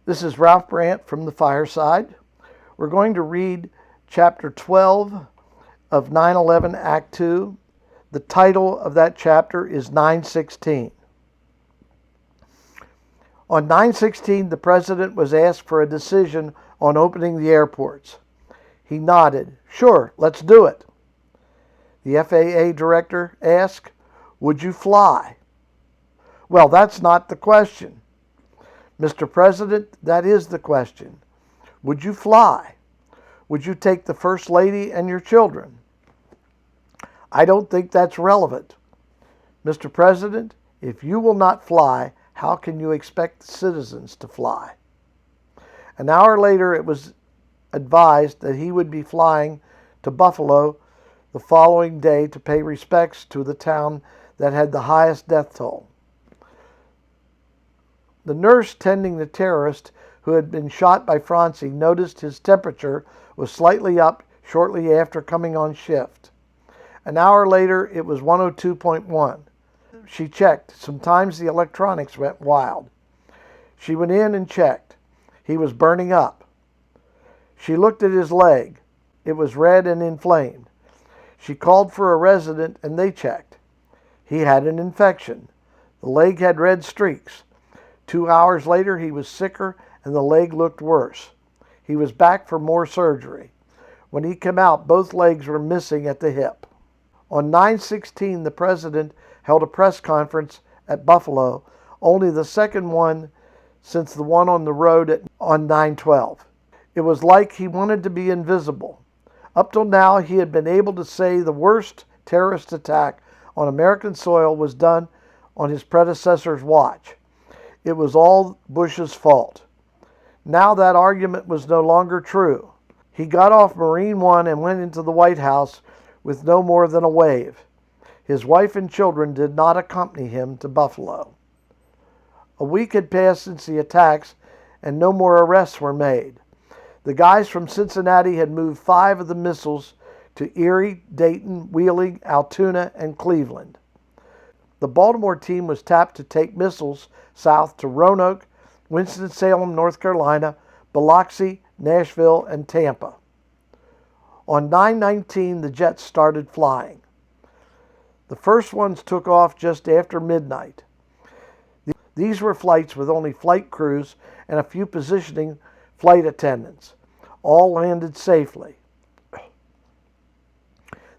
This is Ralph Brandt from the Fireside. We're going to read chapter 12 of 9/11 Act 2. The title of that chapter is 9/16. On 9/16, the president was asked for a decision on opening the airports. He nodded. Sure, let's do it. The FAA director asked, would you fly? Well, that's not the question. Mr. President, that is the question. Would you fly? Would you take the First Lady and your children? I don't think that's relevant. Mr. President, if you will not fly, how can you expect the citizens to fly? An hour later, it was advised that he would be flying to Buffalo the following day to pay respects to the town that had the highest death toll. The nurse tending the terrorist who had been shot by Franzi noticed his temperature was slightly up shortly after coming on shift. An hour later, it was 102.1. She checked. Sometimes the electronics went wild. She went in and checked. He was burning up. She looked at his leg. It was red and inflamed. She called for a resident and they checked. He had an infection. The leg had red streaks. 2 hours later, he was sicker and the leg looked worse. He was back for more surgery. When he came out, both legs were missing at the hip. On 9/16, the president held a press conference at Buffalo, only the second one since the one on the road on 9/12. It was like he wanted to be invisible. Up till now, he had been able to say the worst terrorist attack on American soil was done on his predecessor's watch. It was all Bush's fault. Now that argument was no longer true. He got off Marine One and went into the White House with no more than a wave. His wife and children did not accompany him to Buffalo. A week had passed since the attacks and no more arrests were made. The guys from Cincinnati had moved 5 of the missiles to Erie, Dayton, Wheeling, Altoona, and Cleveland. The Baltimore team was tapped to take missiles south to Roanoke, Winston-Salem, North Carolina, Biloxi, Nashville, and Tampa. On 9/19, the jets started flying. The first ones took off just after midnight. These were flights with only flight crews and a few positioning flight attendants. All landed safely.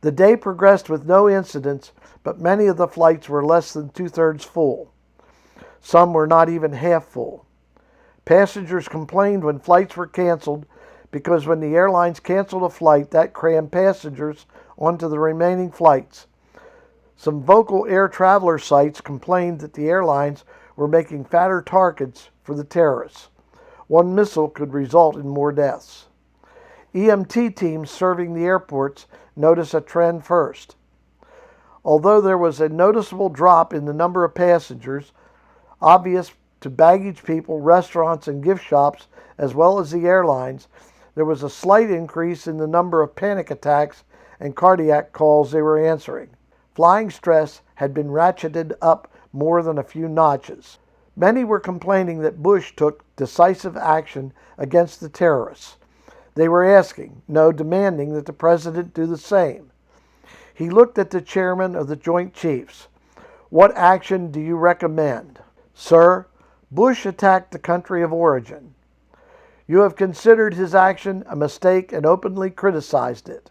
The day progressed with no incidents, but many of the flights were less than 2/3 full. Some were not even half full. Passengers complained when flights were canceled because when the airlines canceled a flight, that crammed passengers onto the remaining flights. Some vocal air traveler sites complained that the airlines were making fatter targets for the terrorists. One missile could result in more deaths. EMT teams serving the airports noticed a trend first. Although there was a noticeable drop in the number of passengers, obvious to baggage people, restaurants, and gift shops, as well as the airlines, there was a slight increase in the number of panic attacks and cardiac calls they were answering. Flying stress had been ratcheted up more than a few notches. Many were complaining that Bush took decisive action against the terrorists. They were asking, no, demanding that the president do the same. He looked at the chairman of the Joint Chiefs. What action do you recommend? Sir, Bush attacked the country of origin. You have considered his action a mistake and openly criticized it.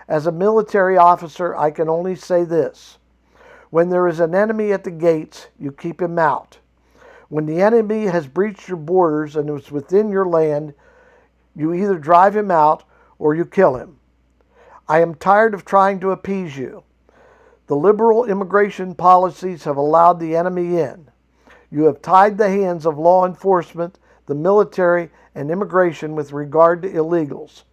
As a military officer, I can only say this. When there is an enemy at the gates, you keep him out. When the enemy has breached your borders and is within your land, you either drive him out or you kill him. I am tired of trying to appease you. The liberal immigration policies have allowed the enemy in. You have tied the hands of law enforcement, the military, and immigration with regard to illegals.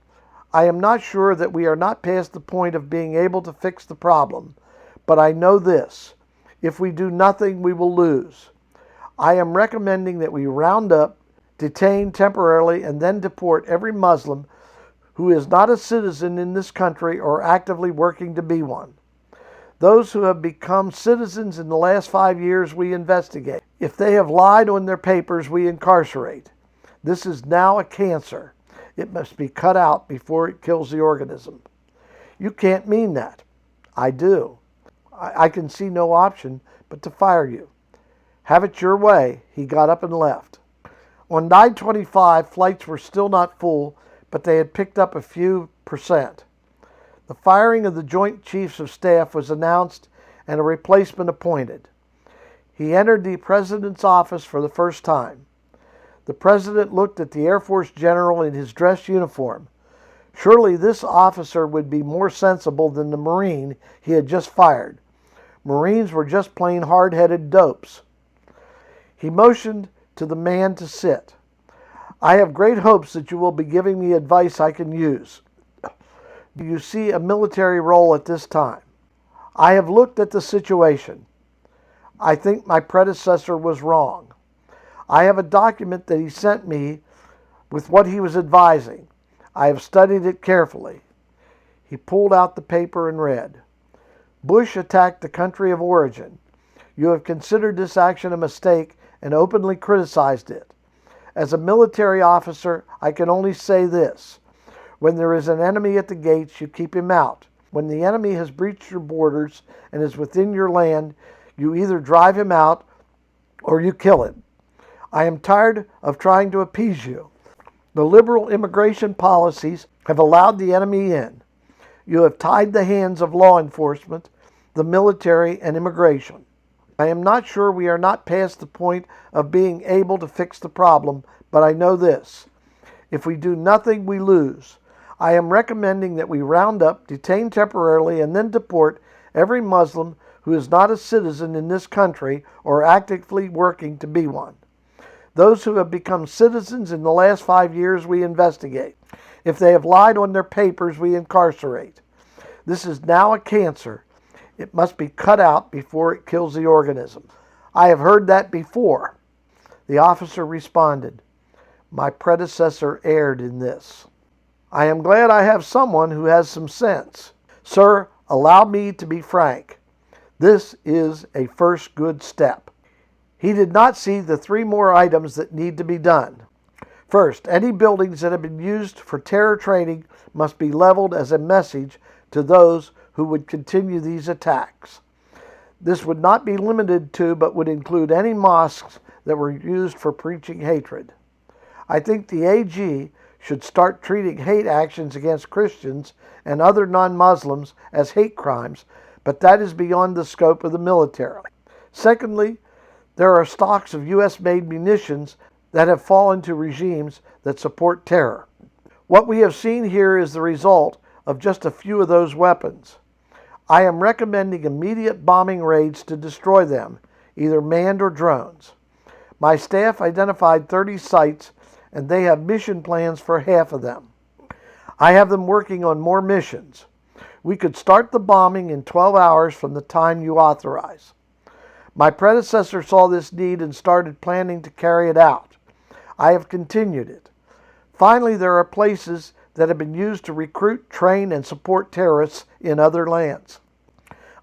I am not sure that we are not past the point of being able to fix the problem, but I know this. If we do nothing, we will lose. I am recommending that we round up, detain temporarily, and then deport every Muslim who is not a citizen in this country or actively working to be one. Those who have become citizens in the last 5 years, we investigate. If they have lied on their papers, we incarcerate. This is now a cancer. It must be cut out before it kills the organism. You can't mean that. I do. I can see no option but to fire you. Have it your way. He got up and left. On 9/25, flights were still not full, but they had picked up a few percent. The firing of the Joint Chiefs of Staff was announced and a replacement appointed. He entered the President's office for the first time. The President looked at the Air Force General in his dress uniform. Surely this officer would be more sensible than the Marine he had just fired. Marines were just plain hard-headed dopes. He motioned to the man to sit. I have great hopes that you will be giving me advice I can use. Do you see a military role at this time? I have looked at the situation. I think my predecessor was wrong. I have a document that he sent me with what he was advising. I have studied it carefully. He pulled out the paper and read. Bush attacked the country of origin. You have considered this action a mistake and openly criticized it. As a military officer, I can only say this. When there is an enemy at the gates, you keep him out. When the enemy has breached your borders and is within your land, you either drive him out or you kill him. I am tired of trying to appease you. The liberal immigration policies have allowed the enemy in. You have tied the hands of law enforcement, the military, and immigration. I am not sure we are not past the point of being able to fix the problem, but I know this. If we do nothing, we lose. I am recommending that we round up, detain temporarily, and then deport every Muslim who is not a citizen in this country or actively working to be one. Those who have become citizens in the last 5 years, we investigate. If they have lied on their papers, we incarcerate. This is now a cancer. It must be cut out before it kills the organism. I have heard that before. The officer responded, my predecessor erred in this. I am glad I have someone who has some sense. Sir, allow me to be frank. This is a first good step. He did not see the 3 more items that need to be done. First, any buildings that have been used for terror training must be leveled as a message to those who would continue these attacks. This would not be limited to, but would include any mosques that were used for preaching hatred. I think the AG should start treating hate actions against Christians and other non-Muslims as hate crimes, but that is beyond the scope of the military. Secondly, there are stocks of U.S.-made munitions that have fallen to regimes that support terror. What we have seen here is the result of just a few of those weapons. I am recommending immediate bombing raids to destroy them, either manned or drones. My staff identified 30 sites, and they have mission plans for half of them. I have them working on more missions. We could start the bombing in 12 hours from the time you authorize. My predecessor saw this need and started planning to carry it out. I have continued it. Finally, there are places that have been used to recruit, train, and support terrorists in other lands.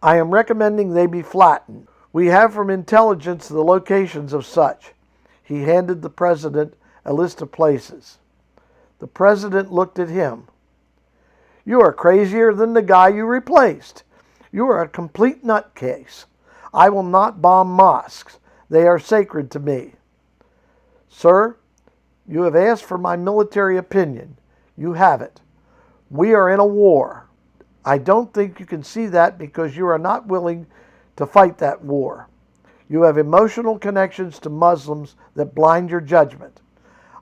I am recommending they be flattened. We have from intelligence the locations of such. He handed the President a list of places. The President looked at him. You are crazier than the guy you replaced. You are a complete nutcase. I will not bomb mosques. They are sacred to me. Sir, you have asked for my military opinion. You have it. We are in a war. I don't think you can see that because you are not willing to fight that war. You have emotional connections to Muslims that blind your judgment.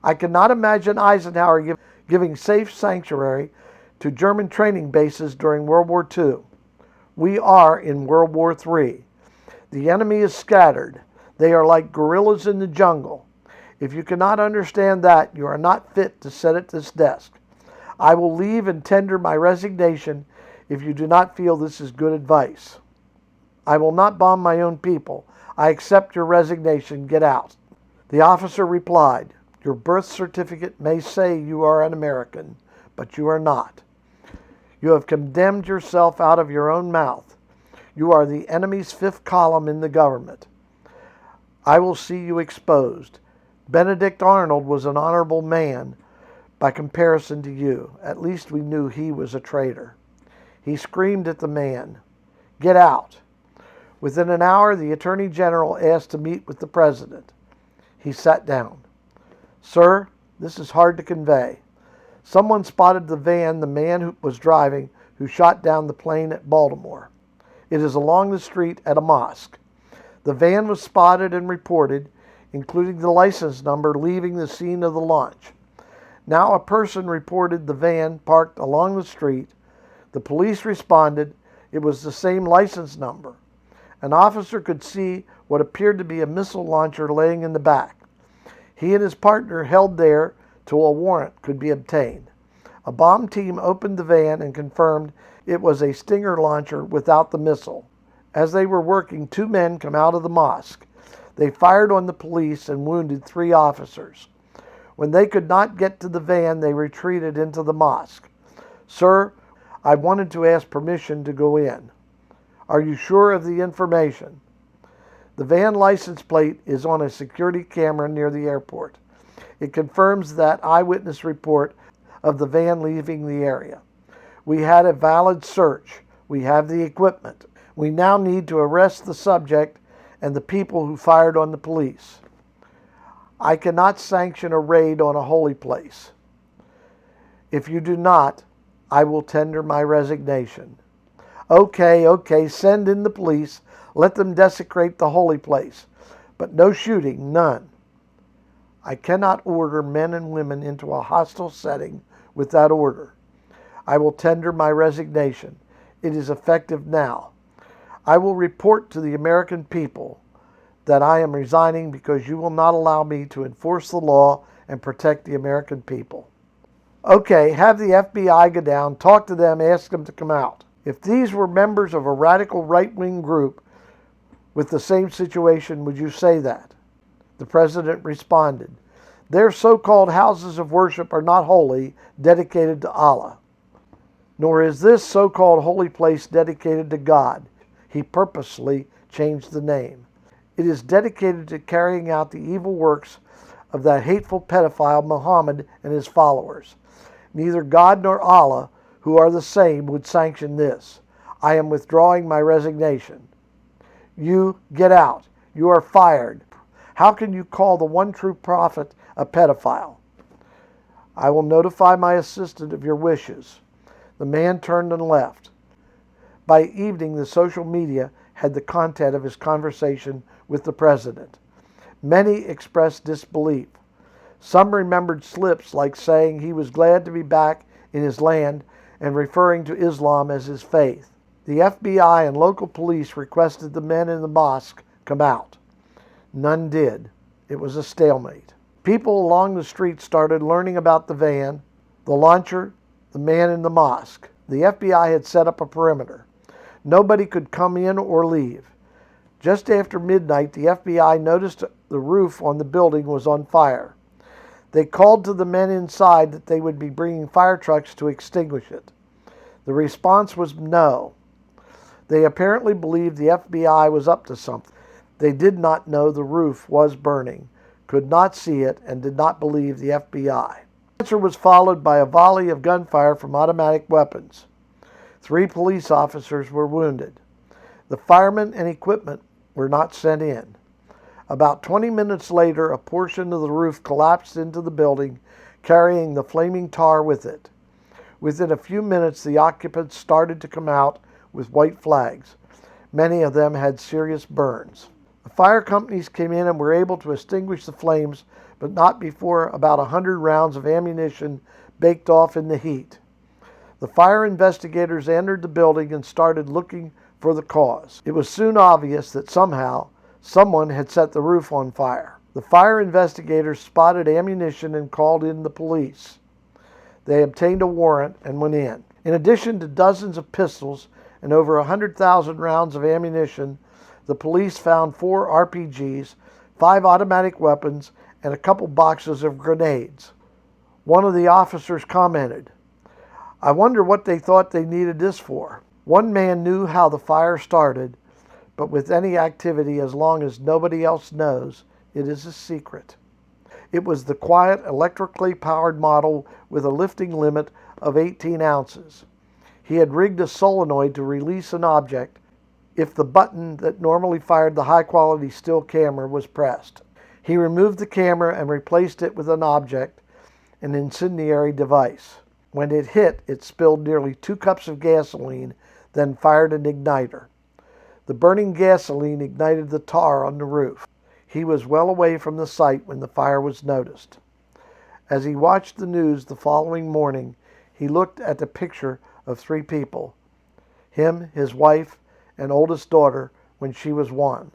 I cannot imagine Eisenhower giving safe sanctuary to German training bases during World War II. We are in World War III. The enemy is scattered. They are like gorillas in the jungle. If you cannot understand that, you are not fit to sit at this desk. I will leave and tender my resignation if you do not feel this is good advice. I will not bomb my own people. I accept your resignation. Get out. The officer replied, your birth certificate may say you are an American, but you are not. You have condemned yourself out of your own mouth. You are the enemy's 5th column in the government. I will see you exposed. Benedict Arnold was an honorable man by comparison to you. At least we knew he was a traitor. He screamed at the man, "Get out." Within an hour, the Attorney General asked to meet with the President. He sat down. "Sir, this is hard to convey. Someone spotted the van the man who was driving who shot down the plane at Baltimore. It is along the street at a mosque. The van was spotted and reported, including the license number leaving the scene of the launch. Now a person reported the van parked along the street. The police responded. It was the same license number. An officer could see what appeared to be a missile launcher laying in the back. He and his partner held there till a warrant could be obtained. A bomb team opened the van and confirmed it was a Stinger launcher without the missile. As they were working, 2 men come out of the mosque. They fired on the police and wounded 3 officers. When they could not get to the van, they retreated into the mosque. Sir, I wanted to ask permission to go in. Are you sure of the information? The van license plate is on a security camera near the airport. It confirms that eyewitness report of the van leaving the area. We had a valid search. We have the equipment. We now need to arrest the subject and the people who fired on the police. I cannot sanction a raid on a holy place. If you do not, I will tender my resignation. Okay, send in the police. Let them desecrate the holy place. But no shooting, none. I cannot order men and women into a hostile setting without order. I will tender my resignation. It is effective now. I will report to the American people that I am resigning because you will not allow me to enforce the law and protect the American people. Okay, have the FBI go down, talk to them, ask them to come out. If these were members of a radical right-wing group with the same situation, would you say that? The President responded, their so-called houses of worship are not holy, dedicated to Allah. Nor is this so-called holy place dedicated to God. He purposely changed the name. It is dedicated to carrying out the evil works of that hateful pedophile Muhammad and his followers. Neither God nor Allah, who are the same, would sanction this. I am withdrawing my resignation. You get out. You are fired. How can you call the one true prophet a pedophile? I will notify my assistant of your wishes. The man turned and left. By evening, the social media had the content of his conversation with the president. Many expressed disbelief. Some remembered slips like saying he was glad to be back in his land and referring to Islam as his faith. The FBI and local police requested the men in the mosque come out. None did. It was a stalemate. People along the street started learning about the van, the launcher, the man in the mosque. The FBI had set up a perimeter. Nobody could come in or leave. Just after midnight, the FBI noticed the roof on the building was on fire. They called to the men inside that they would be bringing fire trucks to extinguish it. The response was no. They apparently believed the FBI was up to something. They did not know the roof was burning, could not see it, and did not believe the FBI. The answer was followed by a volley of gunfire from automatic weapons. 3 police officers were wounded. The firemen and equipment were not sent in. About 20 minutes later, a portion of the roof collapsed into the building, carrying the flaming tar with it. Within a few minutes, the occupants started to come out with white flags. Many of them had serious burns. The fire companies came in and were able to extinguish the flames, but not before about 100 rounds of ammunition baked off in the heat. The fire investigators entered the building and started looking for the cause. It was soon obvious that somehow someone had set the roof on fire. The fire investigators spotted ammunition and called in the police. They obtained a warrant and went in. In addition to dozens of pistols and over 100,000 rounds of ammunition, the police found 4 RPGs, 5 automatic weapons, and a couple boxes of grenades. One of the officers commented, I wonder what they thought they needed this for. One man knew how the fire started, but with any activity, as long as nobody else knows, it is a secret. It was the quiet, electrically powered model with a lifting limit of 18 ounces. He had rigged a solenoid to release an object if the button that normally fired the high-quality still camera was pressed. He removed the camera and replaced it with an object, an incendiary device. When it hit, it spilled nearly 2 cups of gasoline, then fired an igniter. The burning gasoline ignited the tar on the roof. He was well away from the site when the fire was noticed. As he watched the news the following morning, he looked at the picture of 3 people, him, his wife, and oldest daughter when she was 1.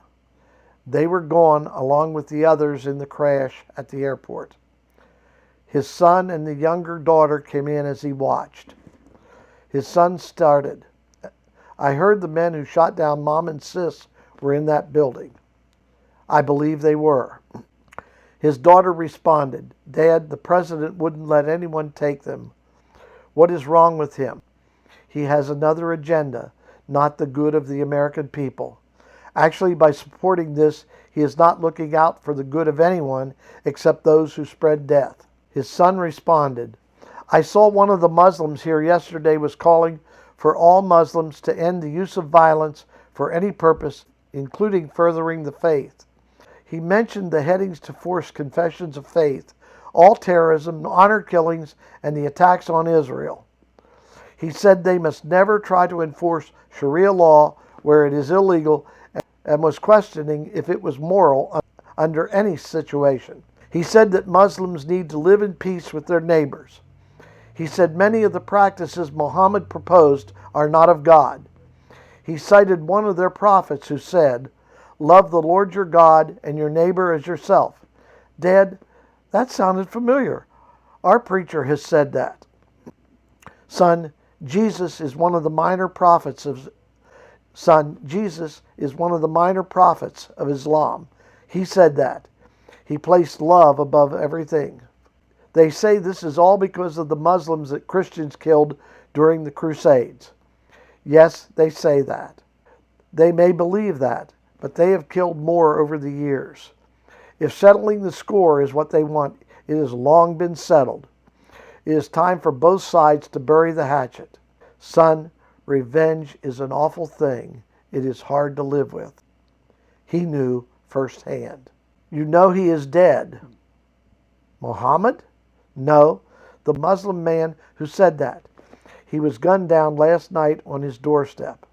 They were gone along with the others in the crash at the airport. His son and the younger daughter came in as he watched. His son started, "I heard the men who shot down Mom and Sis were in that building." "I believe they were." His daughter responded, "Dad, the president wouldn't let anyone take them. What is wrong with him? He has another agenda, not the good of the American people. Actually, by supporting this, he is not looking out for the good of anyone except those who spread death." His son responded, "I saw one of the Muslims here yesterday was calling for all Muslims to end the use of violence for any purpose, including furthering the faith. He mentioned the headings to force confessions of faith, all terrorism, honor killings, and the attacks on Israel. He said they must never try to enforce Sharia law where it is illegal and was questioning if it was moral under any situation. He said that Muslims need to live in peace with their neighbors. He said many of the practices Muhammad proposed are not of God. He cited one of their prophets who said, 'Love the Lord your God and your neighbor as yourself.' Dad, that sounded familiar. Our preacher has said that." Son, Jesus is one of the minor prophets of Islam. He said that. He placed love above everything. They say this is all because of the Muslims that Christians killed during the Crusades. Yes, they say that. They may believe that, but they have killed more over the years. If settling the score is what they want, it has long been settled. It is time for both sides to bury the hatchet. Son, revenge is an awful thing. It is hard to live with. He knew firsthand. "You know he is dead." "Muhammad?" "No, the Muslim man who said that. He was gunned down last night on his doorstep."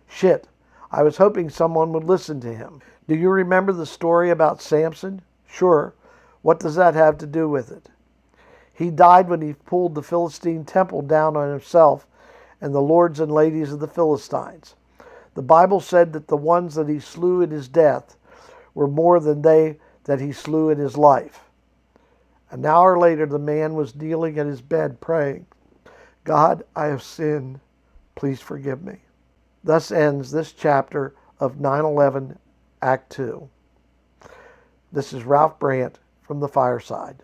"Shit, I was hoping someone would listen to him." "Do you remember the story about Samson?" "Sure. What does that have to do with it?" "He died when he pulled the Philistine temple down on himself and the lords and ladies of the Philistines. The Bible said that the ones that he slew in his death were more than they that he slew in his life." An hour later, the man was kneeling at his bed praying, "God, I have sinned. Please forgive me." Thus ends this chapter of 9/11, Act 2. This is Ralph Brandt from The Fireside.